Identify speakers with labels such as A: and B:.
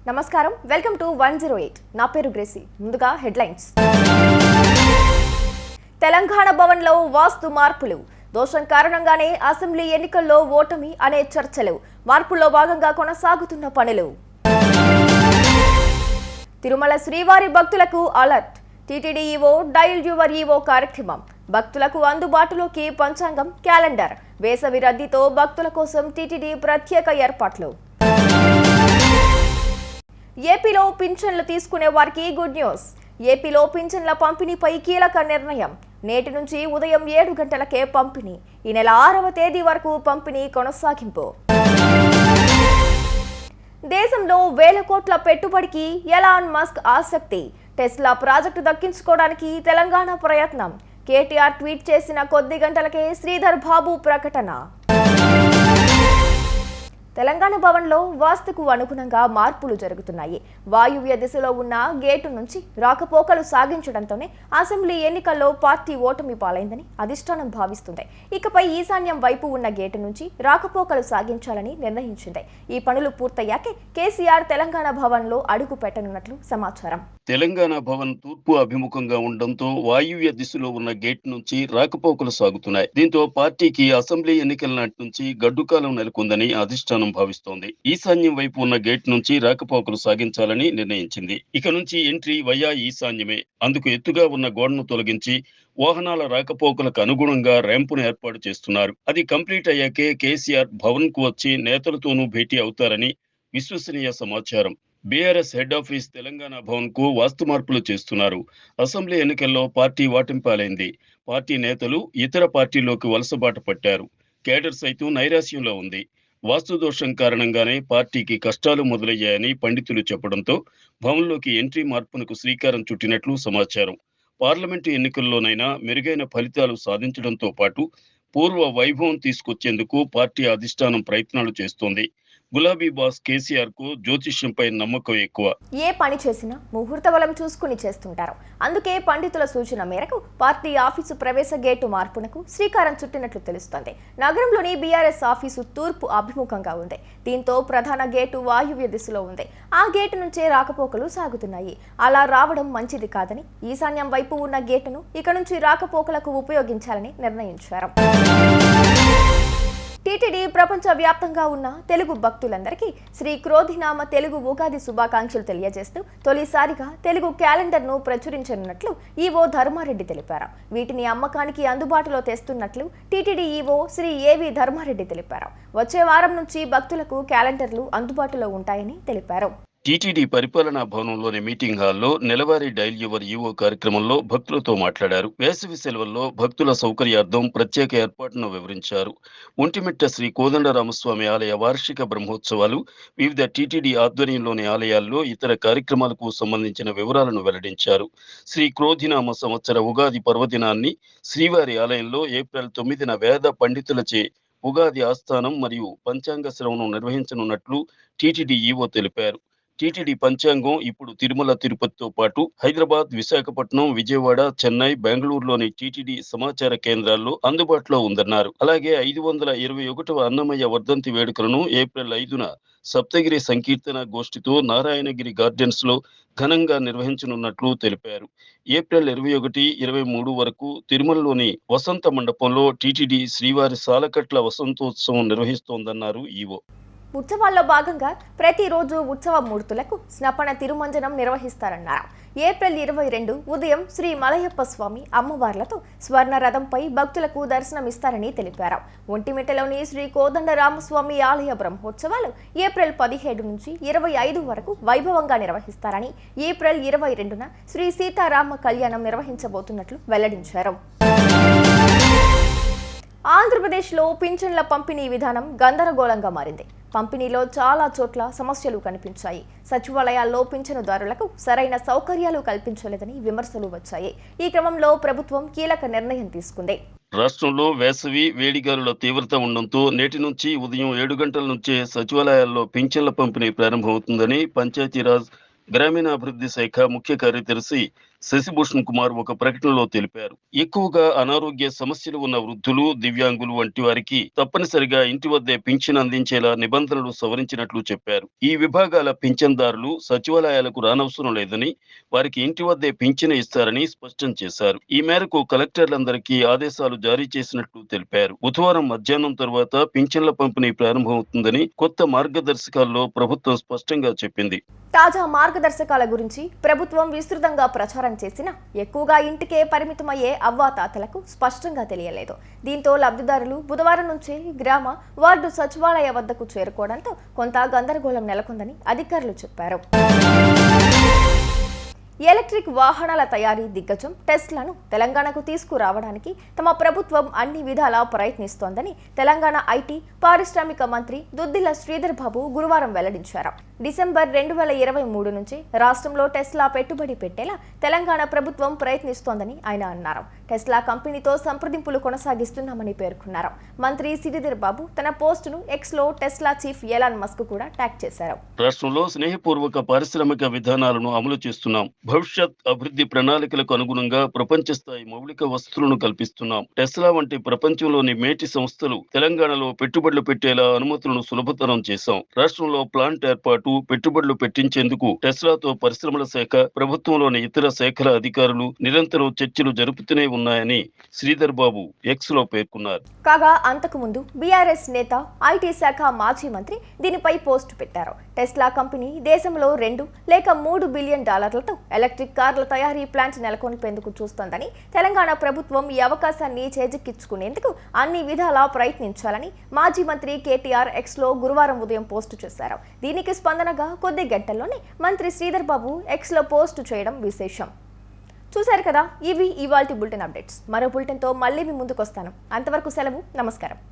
A: నమస్కారం, welcome to 108. నా పేరు గ్రేసీ. ముందుగా హెడ్లైన్స్. తెలంగాణ భవన్లో వాస్తు మార్పులు. దోషం కారణంగానే అసెంబ్లీ ఎన్నికల్లో ఓటమి అనే చర్చలు. మార్పుల్లో భాగంగా కొనసాగుతున్న పనులు. తిరుమల శ్రీవారి భక్తులకు alert. TTD EO dial your EO కార్యక్రమం. భక్తులకు అందుబాటులోకి పంచాంగం, క్యాలెండర్. వేసవి రద్దీతో భక్తుల కోసం టీటీడీ ప్రత్యేక ఏర్పాట్లు. ఏపీలో పింఛన్లు తీసుకునే వారికి గుడ్ న్యూస్. ఏపీలో పింఛన్ల పంపిణీపై కీలక నిర్ణయం. నేటి నుంచి ఉదయం 7 గంటలకే పంపిణీ. ఈ నెల 6వ తేదీ వరకు పంపిణీ కొనసాగింపు. దేశంలో వేల కోట్ల పెట్టుబడికి ఎలాన్ మస్క్ ఆసక్తి. టెస్లా ప్రాజెక్టు దక్కించుకోవడానికి తెలంగాణ ప్రయత్నం. కేటీఆర్ ట్వీట్ చేసిన కొద్ది గంటలకే శ్రీధర్ బాబు ప్రకటన. తెలంగాణ భవన్లో వాస్తుకు అనుగుణంగా మార్పులు జరుగుతున్నాయి. వాయువ్య దిశలో ఉన్న గేటు నుంచి రాకపోకలు సాగించడంతోనే అసెంబ్లీ ఎన్నికల్లో పార్టీ ఓటమి పాలైందని అధిష్టానం భావిస్తుంది. ఇకపై ఈశాన్యం వైపు ఉన్న గేటు నుంచి రాకపోకలు సాగించాలని నిర్ణయించింది. ఈ పనులు పూర్తయ్యాకే కేసీఆర్ తెలంగాణ భవన్లో అడుగు పెట్టనున్నట్లు సమాచారం.
B: తెలంగాణ భవన్ తూర్పు అభిముఖంగా ఉండడంతో వాయువ్య దిశలో ఉన్న గేట్ నుంచి రాకపోకలు సాగుతున్నాయి. దీంతో పార్టీకి అసెంబ్లీ ఎన్నికల నాటి నుంచి గడ్డుకాలం నెలకొందని అధిష్టానం భావిస్తోంది. ఈశాన్యం వైపు ఉన్న గేట్ నుంచి రాకపోకలు సాగించాలని నిర్ణయించింది. ఇక నుంచి ఎంట్రీ వయా ఈశాన్యమే. అందుకు ఎత్తుగా ఉన్న గోడను తొలగించి వాహనాల రాకపోకలకు అనుగుణంగా ర్యాంపును ఏర్పాటు చేస్తున్నారు. అది కంప్లీట్ అయ్యాకే కేసీఆర్ భవన్ కు వచ్చి నేతలతోనూ భేటీ అవుతారని విశ్వసనీయ సమాచారం. BRS head office Telangana Bhavan కు వాస్తు మార్పులు చేస్తున్నారు. అసెంబ్లీ ఎన్నికల్లో పార్టీ ఓటమిపాలైంది. పార్టీ నేతలు ఇతర పార్టీలోకి వలసబాట పట్టారు. కేడర్ సైతం నైరాశ్యంలో ఉంది. వాస్తు దోషం కారణంగానే పార్టీకి కష్టాలు మొదలయ్యాయని పండితులు చెప్పడంతో భవన్లోకి ఎంట్రీ మార్పునకు శ్రీకారం చుట్టినట్లు సమాచారం. పార్లమెంటు ఎన్నికల్లోనైనా మెరుగైన ఫలితాలు సాధించడంతో పాటు పూర్వ వైభవం తీసుకొచ్చేందుకు పార్టీ అధిష్టానం ప్రయత్నాలు చేస్తోంది. గులాబీ బాస్ కేసీఆర్ కు జ్యోతిష్యంపై నమ్మకం ఎక్కువ.
A: ఏ పని చేసినా ముహూర్త బలం చూసుకుని చేస్తుంటారు. అందుకే పండితుల సూచన మేరకు పార్టీ ఆఫీసు ప్రవేశ గేటు మార్పునకు శ్రీకారం చుట్టినట్లు తెలుస్తోంది. నగరంలోని బీఆర్ఎస్ ఆఫీసు తూర్పు అభిముఖంగా ఉంది. దీంతో ప్రధాన గేటు వాయువ్య దిశలో ఉంది. ఆ గేటు నుంచే రాకపోకలు సాగుతున్నాయి. అలా రావడం మంచిది కాదని ఈశాన్యం వైపు ఉన్న గేటును ఇక నుంచి రాకపోకలకు ఉపయోగించాలని నిర్ణయించారు. టీటీడీ ప్రపంచ వ్యాప్తంగా ఉన్న తెలుగు భక్తులందరికీ శ్రీ క్రోధినామ తెలుగు ఉగాది శుభాకాంక్షలు తెలియజేస్తూ తొలిసారిగా తెలుగు క్యాలెండర్ను ప్రచురించనున్నట్లు ఈవో ధర్మారెడ్డి తెలిపారు. వీటిని అమ్మకానికి అందుబాటులో తెస్తున్నట్లు టీటీడీ ఈవో శ్రీ ఏవి ధర్మారెడ్డి తెలిపారు. వచ్చే వారం నుంచి భక్తులకు క్యాలెండర్లు అందుబాటులో ఉంటాయని తెలిపారు.
B: టీటీడీ పరిపాలనా భవనంలోని మీటింగ్ హాల్లో నెలవారీ డైల్ యువర్ ఈవో కార్యక్రమంలో భక్తులతో మాట్లాడారు. వేసవి సెలవుల్లో భక్తుల సౌకర్యార్థం ప్రత్యేక ఏర్పాటును వివరించారు. ఒంటిమిట్ట శ్రీ కోదండరామస్వామి ఆలయ వార్షిక బ్రహ్మోత్సవాలు, వివిధ టీటీడీ ఆధ్వర్యంలోని ఆలయాల్లో ఇతర కార్యక్రమాలకు సంబంధించిన వివరాలను వెల్లడించారు. శ్రీ క్రోధినామ సంవత్సర ఉగాది పర్వదినాన్ని శ్రీవారి ఆలయంలో ఏప్రిల్ 9న వేద పండితులచే ఉగాది ఆస్థానం మరియు పంచాంగ శ్రవణం నిర్వహించనున్నట్లు టీటీడీ ఈవో తెలిపారు. టీటీడీ పంచాంగం ఇప్పుడు తిరుమల, తిరుపతితో పాటు హైదరాబాద్, విశాఖపట్నం, విజయవాడ, చెన్నై, బెంగళూరులోని టీటీడీ సమాచార కేంద్రాల్లో అందుబాటులో ఉందన్నారు. అలాగే 521వ అన్నమయ్య వర్ధంతి వేడుకలను ఏప్రిల్ 5న సప్తగిరి సంకీర్తన గోష్ఠితో నారాయణగిరి గార్డెన్స్ లో ఘనంగా నిర్వహించనున్నట్లు తెలిపారు. ఏప్రిల్ 21, 23 వరకు తిరుమలలోని వసంత మండపంలో టీటీడీ శ్రీవారి సాలకట్ల వసంతోత్సవం నిర్వహిస్తోందన్నారు ఈవో.
A: ఉత్సవాల్లో భాగంగా ప్రతిరోజు ఉత్సవ మూర్తులకు స్నపన తిరుమంజనం నిర్వహిస్తారన్నారు. ఏప్రిల్ 22 ఉదయం శ్రీ మలయప్ప స్వామి అమ్మవార్లతో స్వర్ణ రథంపై భక్తులకు దర్శనమిస్తారని తెలిపారు. ఒంటిమిట్టలోని శ్రీ కోదండరామస్వామి ఆలయ బ్రహ్మోత్సవాలు ఏప్రిల్ 17 నుంచి 25 వరకు వైభవంగా నిర్వహిస్తారని, ఏప్రిల్ 22న శ్రీ సీతారామ కళ్యాణం నిర్వహించబోతున్నట్లు వెల్లడించారు. ఆంధ్రప్రదేశ్లో పింఛన్ల పంపిణీ విధానం గందరగోళంగా మారింది. పంపిణీలో చాలా చోట్ల సమస్యలు కనిపించాయి. సచివాలయాల్లో పింఛనుదారులకు సరైన సౌకర్యాలు కల్పించలేదని విమర్శలు వచ్చాయి. ఈ క్రమంలో ప్రభుత్వం కీలక నిర్ణయం తీసుకుంది.
B: రాష్ట్రంలో వేసవి వేడిగాలుల తీవ్రత ఉండడంతో నేటి నుంచి ఉదయం 7 గంటల నుంచే సచివాలయాల్లో పింఛన్ల పంపిణీ ప్రారంభమవుతుందని పంచాయతీరాజ్ గ్రామీణాభివృద్ధి శాఖ ముఖ్య కార్యదర్శి శశిభూషణ్ కుమార్ ఒక ప్రకటనలో తెలిపారు. ఎక్కువగా అనారోగ్య సమస్యలు ఉన్న వృద్ధులు, దివ్యాంగులు వంటి వారికి తప్పనిసరిగా ఇంటి వద్దే పింఛన్ అందించేలా నిబంధనలు సవరించినట్లు చెప్పారు. ఈ విభాగాల పింఛన్దారులు సచివాలయాలకు రానవసరం లేదని, వారికి ఇంటి వద్దే పింఛను ఇస్తారని స్పష్టం చేశారు. ఈ మేరకు కలెక్టర్లందరికీ ఆదేశాలు జారీ చేసినట్లు తెలిపారు. బుధవారం మధ్యాహ్నం తర్వాత పింఛన్ల పంపిణీ ప్రారంభమవుతుందని కొత్త మార్గదర్శకాల్లో ప్రభుత్వం స్పష్టంగా చెప్పింది.
A: తాజా మార్గదర్శకాల గురించి ప్రభుత్వం విస్తృతంగా ప్రచారం చేసినా ఎక్కువగా ఇంటికే పరిమితమయ్యే అవ్వాతాతలకు స్పష్టంగా తెలియలేదు. దీంతో లబ్ధిదారులు బుధవారం నుంచి గ్రామ వార్డు సచివాలయ వద్దకు చేరుకోవడంతో కొంత గందరగోళం నెలకొందని అధికారులు చెప్పారు. ఎలక్ట్రిక్ వాహనాల తయారీ దిగ్గజం టెస్లాను తెలంగాణకు తీసుకురావడానికి తమ ప్రభుత్వం అన్ని విధాలా ప్రయత్నిస్తోందని తెలంగాణ ఐటీ పారిశ్రామిక మంత్రి దుద్దిల్ల శ్రీధర్ బాబు గురువారం వెల్లడించారు. డిసెంబర్ 2023 నుంచి రాష్ట్రంలో టెస్లా పెట్టుబడి పెట్టేలా తెలంగాణ ప్రభుత్వం ప్రయత్నిస్తోందని ఆయన అన్నారు. టెస్లా కంపెనీతో సంప్రదింపులు కొనసాగిస్తున్నామని పేర్కొన్నారు. మంత్రి శ్రీధర్ బాబు తన పోస్టును ఎక్స్లో టెస్లా చీఫ్ ఎలాన్ మస్క్ కూడా ట్యాగ్ చేశారు.
B: రాష్ట్రంలో స్నేహపూర్వక పారిశ్రామిక విధానాలను అమలు చేస్తున్నాం. భవిష్యత్ అభివృద్ధి ప్రణాళికలకు అనుగుణంగా ప్రపంచ స్థాయి మౌలిక వసతులను కల్పిస్తున్నాం. టెస్లా వంటి ప్రపంచంలోని మేటి సంస్థలు తెలంగాణలో పెట్టుబడులు పెట్టేలా అనుమతులను సులభతరం చేశాం. రాష్ట్రంలో ప్లాంట్ ఏర్పాటు, పెట్టుబడులు పెట్టించేందుకు టెస్లాతో పరిశ్రమల శాఖ, ప్రభుత్వంలోని ఇతర శాఖల అధికారులు నిరంతరం చర్చలు జరుపుతూనే ఉన్నాయని శ్రీధర్ బాబు ఎక్స్ లో పేర్కొన్నారు.
A: కాగా అంతకుముందు బీఆర్ఎస్ నేత ఐటీ శాఖ మాజీ మంత్రి దీనిపై పోస్టు పెట్టారు. టెస్లా కంపెనీ దేశంలో 2 లేక 3 బిలియన్ డాలర్లతో ఎలక్ట్రిక్ కార్ల తయారీ ప్లాంట్ నెలకొల్పేందుకు చూస్తోందని, తెలంగాణ ప్రభుత్వం ఈ అవకాశాన్ని చేజిక్కించుకునేందుకు అన్ని విధాలా ప్రయత్నించాలని మాజీ మంత్రి కేటీఆర్ ఎక్స్ లో గురువారం ఉదయం పోస్టు చేశారు. దీనికి స్పందనగా కొద్ది గంటల్లోనే మంత్రి శ్రీధర్ బాబు ఎక్స్ లో పోస్టు చేయడం విశేషం. చూశారు కదా, ఇవి ఇవాల్టి బులెటిన్ అప్డేట్స్. మరో బులెటిన్తో మళ్ళీ మీ ముందుకు వస్తాను. అంతవరకు సెలవు, నమస్కారం.